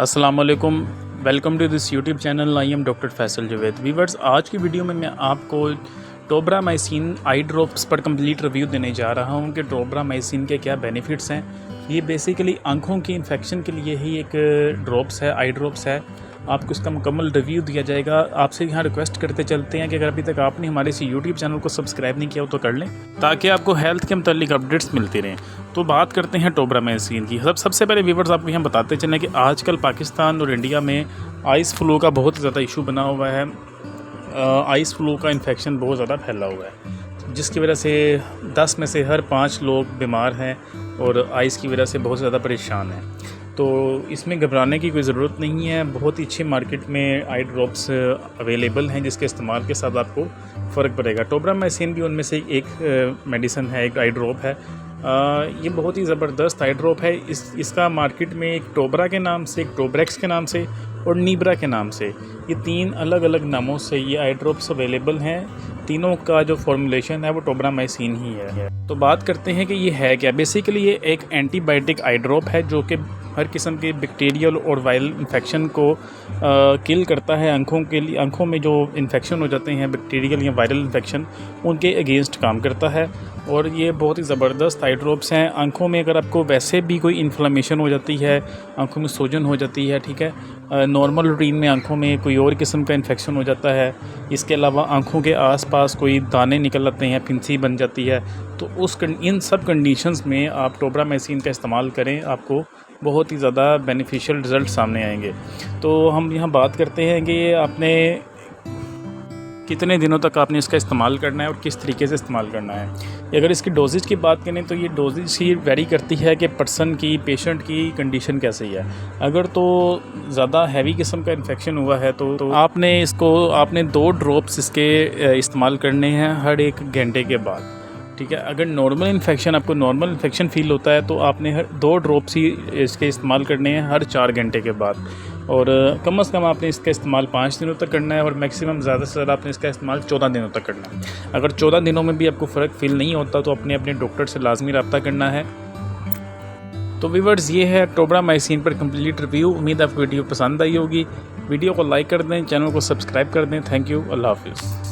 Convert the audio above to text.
अस्सलामुअलैकुम, welcome to this YouTube channel. I am doctor Faisal Javed. Viewers, आज की वीडियो में मैं आपको टोब्रामाइसिन आई ड्रॉप्स पर कंप्लीट रिव्यू देने जा रहा हूं कि टोब्रामाइसिन के क्या बेनिफिट्स हैं। ये बेसिकली आंखों की इन्फेक्शन के लिए ही एक ड्रॉप्स है, आई ड्रॉप्स है। आपको इसका मुकम्मल रिव्यू दिया जाएगा। आपसे यहाँ रिक्वेस्ट करते चलते हैं कि अगर अभी तक आपने हमारे इस यूट्यूब चैनल को सब्सक्राइब नहीं किया हो तो कर लें, ताकि आपको हेल्थ के मतलब अपडेट्स मिलती रहें। तो बात करते हैं टोब्रामाइसिन की। सबसे पहले व्यूअर्स आपको यहाँ बताते चलें कि आजकल पाकिस्तान और इंडिया में आइस फ्लू का बहुत ज़्यादा इशू बना हुआ है। आइस फ्लू का इन्फेक्शन बहुत ज़्यादा फैला हुआ है, जिसकी वजह से 10 में से हर 5 लोग बीमार हैं और आइस की वजह से बहुत ज़्यादा परेशान हैं। तो इसमें घबराने की कोई ज़रूरत नहीं है। बहुत ही अच्छी मार्केट में आई ड्रॉप्स अवेलेबल हैं, जिसके इस्तेमाल के साथ आपको फ़र्क पड़ेगा। टोब्रामाइसिन भी उनमें से एक मेडिसिन है, एक आई ड्रॉप है। ये बहुत ही ज़बरदस्त आई ड्रॉप है। इसका मार्केट में एक टोब्रा के नाम से, एक टोब्रेक्स के नाम से और नीब्रा के नाम से, ये 3 अलग अलग नामों से ये आई ड्रॉप्स अवेलेबल हैं। तीनों का जो फॉर्मुलेशन है वो टोब्रामाइसिन ही है। तो बात करते हैं कि ये है क्या। बेसिकली ये एक एंटीबायोटिक आई ड्रॉप है जो कि हर किस्म के बैक्टीरियल और वायरल इन्फेक्शन को किल करता है। आँखों में जो इन्फेक्शन हो जाते हैं, बैक्टीरियल या वायरल इन्फेक्शन, उनके अगेंस्ट काम करता है। और ये बहुत ही ज़बरदस्त आई ड्रॉप्स हैं। आँखों में अगर आपको वैसे भी कोई इन्फ्लेमेशन हो जाती है, आँखों में सूजन हो जाती है, ठीक है, नॉर्मल रूटीन में आँखों में कोई और किस्म का इन्फेक्शन हो जाता है, इसके अलावा आँखों के आसपास कोई दाने निकल आते हैं, फिंसी बन जाती है, तो इन सब कंडीशंस में आप टोब्रामाइसिन का इस्तेमाल करें, आपको बहुत ही ज़्यादा बेनिफिशियल रिज़ल्ट सामने आएंगे। तो हम यहाँ बात करते हैं कि आपने कितने दिनों तक आपने इसका इस्तेमाल करना है और किस तरीके से इस्तेमाल करना है। अगर इसकी डोजेज की बात करें तो ये डोजेज ही वेरी करती है कि पेशेंट की कंडीशन कैसी है। अगर तो ज़्यादा हैवी किस्म का इन्फेक्शन हुआ है तो आपने 2 ड्रॉप्स इसके इस्तेमाल करने हैं हर 1 घंटे के बाद, ठीक है। अगर आपको नॉर्मल इन्फेक्शन फ़ील होता है तो आपने हर 2 ड्रॉप्स ही इसके इस्तेमाल करने हैं हर 4 घंटे के बाद। और कम से कम आपने इसका इस्तेमाल 5 दिनों तक करना है और मैक्सिमम ज़्यादा से ज़्यादा आपने इसका इस्तेमाल 14 दिनों तक करना है। अगर 14 दिनों में भी आपको फ़र्क फ़ील नहीं होता तो अपने डॉक्टर से लाजमी रब्ता करना है। तो व्यूअर्स, ये है टोब्रामाइसिन पर कंप्लीट रिव्यू। उम्मीद आपको वीडियो पसंद आई होगी। वीडियो को लाइक कर दें, चैनल को सब्सक्राइब कर दें। Thank you. अल्लाह हाफिज़।